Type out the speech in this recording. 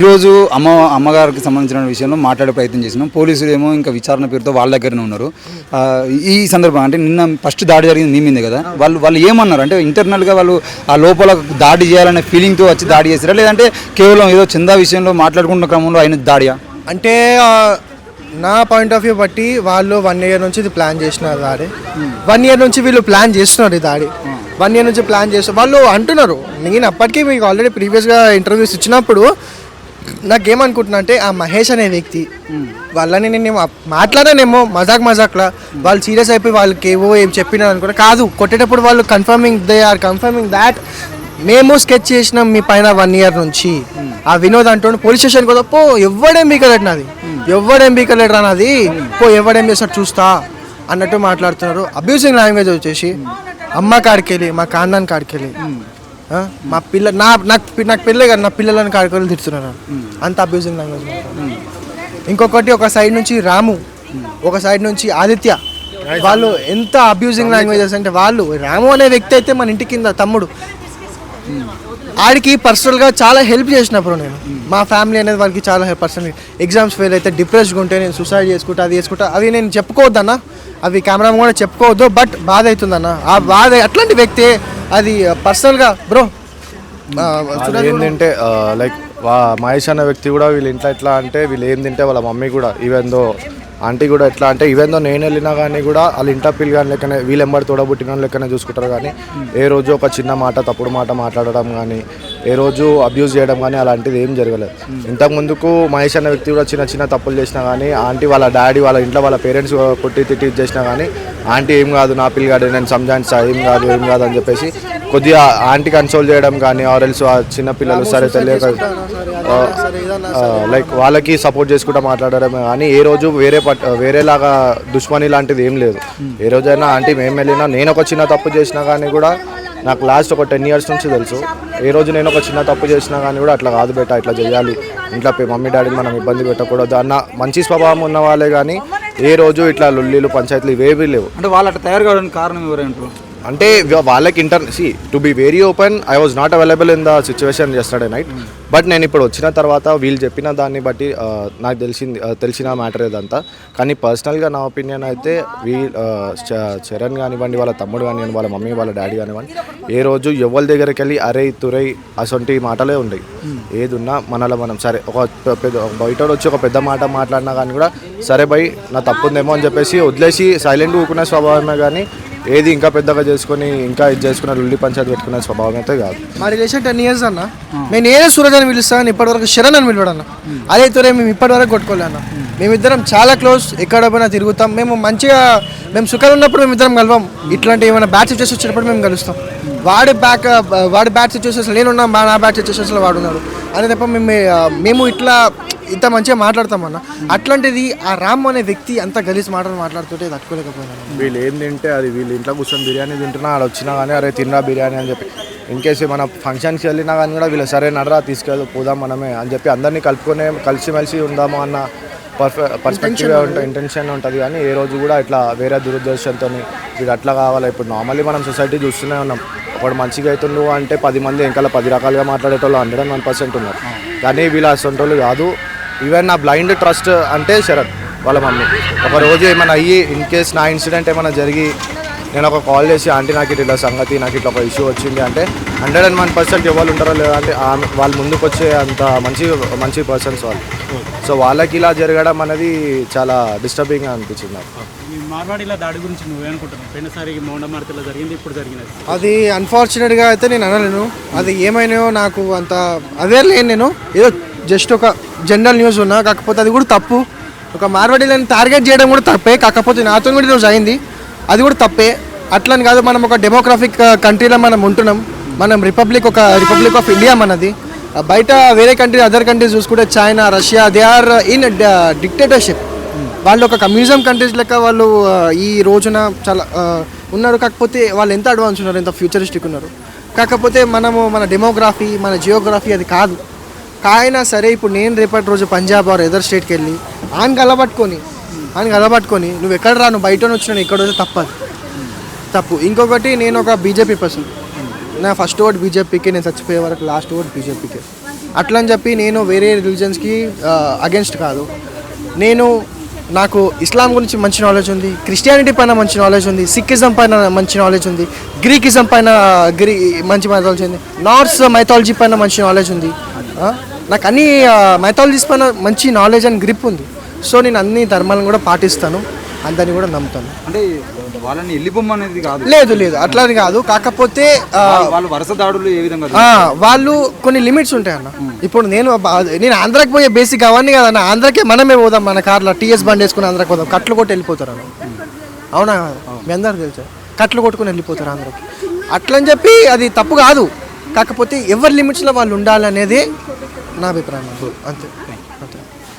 ఈరోజు అమ్మగారికి సంబంధించిన విషయంలో మాట్లాడే ప్రయత్నం చేసినాం. పోలీసులు ఏమో ఇంకా విచారణ పేరుతో వాళ్ళ దగ్గరనే ఉన్నారు. ఈ సందర్భంగా అంటే నిన్న ఫస్ట్ దాడి జరిగింది నీ మీదే కదా, వాళ్ళు ఏమన్నారు అంటే ఇంటర్నల్గా వాళ్ళు ఆ లోపల దాడి చేయాలనే ఫీలింగ్తో వచ్చి దాడి చేస్తారా, లేదంటే కేవలం ఏదో చందా విషయంలో మాట్లాడుకున్న క్రమంలో అయిన దాడియా? అంటే నా పాయింట్ ఆఫ్ వ్యూ బట్టి వాళ్ళు 1 year నుంచి ఇది ప్లాన్ చేసినారు దాడి. 1 year నుంచి వీళ్ళు ప్లాన్ చేస్తున్నారు ఈ దాడి. 1 year నుంచి ప్లాన్ చేస్తారు వాళ్ళు అంటున్నారు. నేను అప్పటికీ మీకు ఆల్రెడీ ప్రీవియస్గా ఇంటర్వ్యూస్ ఇచ్చినప్పుడు నాకేమనుకుంటున్నా అంటే ఆ మహేష్ అనే వ్యక్తి వాళ్ళని నేను మాట్లాడానేమో మజాక్లా, వాళ్ళు సీరియస్ అయిపోయి వాళ్ళకి ఏం చెప్పినారు అనుకున్నా. కాదు, కొట్టేటప్పుడు వాళ్ళు దే ఆర్ కన్ఫర్మింగ్ దాట్ మేము స్కెచ్ చేసినాం మీ పైన 1 year నుంచి. ఆ వినోద్ అంటూ పోలీస్ స్టేషన్కి పోతా, పో ఎవడేం బీకలేడు నాది, ఎవడేం బీకలేడు రా నాది, పో ఎవడేం చేస్తాడు చూస్తా అన్నట్టు మాట్లాడుతున్నారు. అబ్యూసింగ్ లాంగ్వేజ్ వచ్చేసి అమ్మ కాడికెళ్ళి మా కాందాన్ కాడికెళ్ళి మా నాకు పిల్లలే కదా నా పిల్లలని కాడికెళ్ళి తిడుతున్నారు. అంత అబ్యూసింగ్ లాంగ్వేజ్. ఇంకొకటి ఒక సైడ్ నుంచి రాము, ఒక సైడ్ నుంచి ఆదిత్య, వాళ్ళు ఎంత అబ్యూజింగ్ లాంగ్వేజెస్ అంటే వాళ్ళు రాము అనే వ్యక్తి అయితే మన ఇంటి కింద తమ్ముడు, ఆడికి పర్సనల్గా చాలా హెల్ప్ చేసినప్పుడు నేను మా ఫ్యామిలీ అనేది వాళ్ళకి చాలా పర్సనల్ ఎగ్జామ్స్ ఫెయిల్ అయితే డిప్రెస్డ్గా ఉంటే నేను సూసైడ్ చేసుకుంటా అది చేసుకుంటా అవి నేను చెప్పుకోవద్దన్నా, అవి కెమెరా కూడా చెప్పుకోవద్దు, బట్ బాధ అవుతుందన్న. ఆ బాధ అట్లాంటి వ్యక్తి అది పర్సనల్గా బ్రో ఏంటంటే లైక్ మహేష్ అనే వ్యక్తి కూడా వీళ్ళు ఇంట్లో ఎట్లా అంటే వీళ్ళు ఏం తింటే వాళ్ళ మమ్మీ కూడా ఈవెందో ఆంటీ కూడా ఎట్లా అంటే ఈవెందో నేను వెళ్ళినా కానీ కూడా వాళ్ళ ఇంట పిల్లి కానీ లెక్కనే వీళ్ళు ఎంబడి తోడబుట్టిన లెక్కనే చూసుకుంటారు. కానీ ఏ రోజు ఒక చిన్న మాట తప్పుడు మాట మాట్లాడడం కానీ ఏ రోజు అబ్యూజ్ చేయడం కానీ అలాంటిది ఏం జరగలేదు. ఇంతకు ముందుకు మహేష్ అనే వ్యక్తి కూడా చిన్న తప్పులు చేసినా కానీ ఆంటీ వాళ్ళ డాడీ వాళ్ళ ఇంట్లో వాళ్ళ పేరెంట్స్ కొట్టి తిట్టి చేసినా కానీ ఆంటీ ఏం కాదు నా పిల్లగాడు నేను సంజాయిస్తా ఏం కాదు అని చెప్పేసి కొద్దిగా ఆంటీ కన్సోల్ చేయడం కానీ ఆర్ఎల్స్ చిన్న పిల్లలు సరే తెలియక లైక్ వాళ్ళకి సపోర్ట్ చేసుకుంటూ మాట్లాడడం కానీ ఏ రోజు వేరేలాగా దుష్మని లాంటిది ఏం లేదు. ఏ రోజైనా ఆంటీ మేము వెళ్ళినా నేను ఒక చిన్న తప్పు చేసినా కానీ కూడా నాకు లాస్ట్ ఒక 10 years నుంచి తెలుసు. ఏ రోజు నేను ఒక చిన్న తప్పు చేసినా కానీ కూడా అట్లా కాదు బేట ఇట్లా చేయాలి, ఇంట్లో మమ్మీ డాడీని మనం ఇబ్బంది పెట్టకూడదు అన్న మంచి స్వభావం ఉన్న వాళ్ళే కానీ ఏ రోజు ఇట్లా లొల్లీలు పంచాయతీలు ఇవేవి లేవు. అంటే వాళ్ళు అట్లా తయారు కావడానికి కారణం ఎవరంటారు అంటే వాళ్ళకి to be very open I was not available in the situation yesterday night. But నేను ఇప్పుడు వచ్చిన తర్వాత వీళ్ళు చెప్పిన దాన్ని బట్టి నాకు తెలిసిన మ్యాటర్ ఇదంతా. కానీ పర్సనల్గా నా ఒపీనియన్ అయితే చరణ్ కానివ్వండి, వాళ్ళ తమ్ముడు కానివ్వండి, వాళ్ళ మమ్మీ వాళ్ళ డాడీ కానివ్వండి, ఏ రోజు ఎవరి దగ్గరికి వెళ్ళి అరే తురై అసొంటి మాటలే ఉండవు. ఏది ఉన్నా మనలో మనం సరే ఒక బయట వచ్చి ఒక పెద్ద మాట మాట్లాడినా కానీ కూడా సరే బై నా తప్పుందేమో అని చెప్పేసి వదిలేసి సైలెంట్గా ఊకునే స్వభావమే కానీ ఏది ఇంకా పెద్దగా చేసుకుని ఇంకా ఇది చేసుకున్న లుల్లి పంచాయతీ పెట్టుకునే స్వభావం అయితే కాదు. మా రిలేషన్ 10 years అన్న. నేను ఏదో సూరజ్ అని పిలుస్తాను, ఇప్పటివరకు శరణ్ అని పిలవడన్న. అదే తోరే మేము ఇప్పటివరకు కొట్టుకోలేన్న. మేమిద్దరం చాలా క్లోజ్, ఎక్కడ పోయినా తిరుగుతాం. మేము సుఖంగా ఉన్నప్పుడు మేమిద్దరం కలవం. ఇట్లాంటి ఏమైనా బ్యాడ్ సిచ్యువేషన్ వచ్చినప్పుడు మేము కలుస్తాం. వాడి బ్యాడ్ సిచ్యువేషన్స్లో నేనున్నా, నా బ్యాడ్ సిచ్యువేషన్స్లో వాడున్నాడు అదే తప్ప మేము ఇట్లా ఇంత మంచిగా మాట్లాడతామన్న. అట్లాంటిది ఆ రామ్ అనే వ్యక్తి అంత గలీజ్ మాటలు మాట్లాడుతుంటే తట్టుకోలేకపోయినాను. వీళ్ళు ఏం తింటే అది వీళ్ళు ఇంట్లో కూర్చొని బిర్యానీ తింటున్నా ఆడ వచ్చినా కానీ అరే తిన్నా బిర్యానీ అని చెప్పి ఇన్కేస్ మన ఫంక్షన్స్కి వెళ్ళినా కానీ కూడా వీళ్ళు సరే నడరా తీసుకెళ్ళి పోదాం మనమే అని చెప్పి అందరినీ కలిసిమెలిసి ఉందాము అన్న పర్స్పెక్టివ్ ఇంటెన్షన్ ఉంటుంది. కానీ ఏ రోజు కూడా ఇట్లా వేరే దురుద్దేశంతో వీడు అట్లా కావాలి. ఇప్పుడు నార్మల్లీ మనం సొసైటీ చూస్తూనే ఉన్నాం, ఒకడు మంచిగా అవుతుండు అంటే 10 మంది ఇంకా 10 రకాలుగా మాట్లాడేటోళ్ళు 101% ఉన్నారు. కానీ వీళ్ళు అసంటోళ్ళు కాదు. ఈవెన్ నా బ్లైండ్ ట్రస్ట్ అంటే శరత్ వాళ్ళ మమ్మీ. ఒక రోజు ఏమైనా అయ్యి ఇన్ కేస్ నా ఇన్సిడెంట్ ఏమైనా జరిగి నేను ఒక కాల్ చేసి ఆంటీ నాకు ఇట్లా సంగతి నాకు ఇట్లా ఒక ఇష్యూ వచ్చింది అంటే 101% ఎవరు ఉంటారో లేదంటే వాళ్ళు ముందుకు వచ్చే అంత మంచి పర్సన్స్ వాళ్ళు. సో వాళ్ళకి ఇలా జరగడం అనేది చాలా డిస్టర్బింగ్గా అనిపించింది నాకు. అది అన్ఫార్చునేట్గా అయితే నేను అనలేను. అది ఏమైనా నాకు అంత అవేర్ లేను. నేను ఏదో జస్ట్ ఒక జనరల్ న్యూస్ ఉన్నా, కాకపోతే అది కూడా తప్పు. ఒక మార్వాడీలను టార్గెట్ చేయడం కూడా తప్పే, కాకపోతే నాతో కూడా ఈరోజు అయింది, అది కూడా తప్పే. అట్లని కాదు, మనం ఒక డెమోక్రటిక్ కంట్రీలో మనం ఉంటున్నాం. మనం రిపబ్లిక్ ఆఫ్ ఇండియా మనది. బయట వేరే కంట్రీ అదర్ కంట్రీస్ చూసుకుంటే China, Russia, they are in dictatorship. వాళ్ళు ఒక కమ్యూనిజం కంట్రీస్ లెక్క వాళ్ళు ఈ రోజున చాలా ఉన్నారు. కాకపోతే వాళ్ళు ఎంత అడ్వాన్స్ ఉన్నారు, ఎంత ఫ్యూచరిస్టిక్ ఉన్నారు. కాకపోతే మన డెమోగ్రఫీ, మన జియోగ్రఫీ అది కాదు. కాయినా సరే ఇప్పుడు నేను రేపటి రోజు పంజాబ్ ఆర్ ఎదర్ స్టేట్కి వెళ్ళి ఆయనకి అలబట్టుకొని నువ్వు ఎక్కడ రా, నువ్వు బయట వచ్చినా ఎక్కడ వస్తే తప్పు. ఇంకొకటి, నేను ఒక బీజేపీ పర్సన్. నా ఫస్ట్ ఓట్ బీజేపీకి, నేను చచ్చిపోయే వరకు లాస్ట్ ఓట్ బీజేపీకి. అట్లా అని చెప్పి నేను వేరే రిలీజన్స్కి అగెన్స్ట్ కాదు. నాకు ఇస్లాం గురించి మంచి నాలెడ్జ్ ఉంది, క్రిస్టియానిటీ పైన మంచి నాలెడ్జ్ ఉంది, సిక్కిజం పైన మంచి నాలెడ్జ్ ఉంది, గ్రీకిజం పైన మంచి నాలెడ్జ్ ఉంది, నార్స్ మైథాలజీ పైన మంచి నాలెడ్జ్ ఉంది. నాకు అన్ని మైథాలజీస్ పైన మంచి నాలెడ్జ్ అండ్ గ్రిప్ ఉంది. సో నేను అన్ని ధర్మాలను కూడా పాటిస్తాను, అందరినీ కూడా నమ్ముతాను. అంటే వాళ్ళని వెళ్ళిపోమనేది కాదు, లేదు అట్లా అని కాదు. కాకపోతే వాళ్ళు వరుస దాడులు ఏ విధంగా వాళ్ళు కొన్ని లిమిట్స్ ఉంటాయి అన్న. ఇప్పుడు నేను ఆంధ్రాకి పోయే బేసిక్ అవన్నీ కదన్న. ఆంధ్రాకే మనమే పోదాం, మన కార్లో టీఎస్ బండి వేసుకుని ఆంధ్రాకి పోదాం, కట్లు కొట్టి వెళ్ళిపోతారు అన్న. అవునా? మీ అందరికి తెలుసు, కట్లు కొట్టుకుని వెళ్ళిపోతారు ఆంధ్రాకి. అట్లని చెప్పి అది తప్పు కాదు. కాకపోతే ఎవరి లిమిట్స్లో వాళ్ళు ఉండాలనేదే నా అభిప్రాయం అంతే.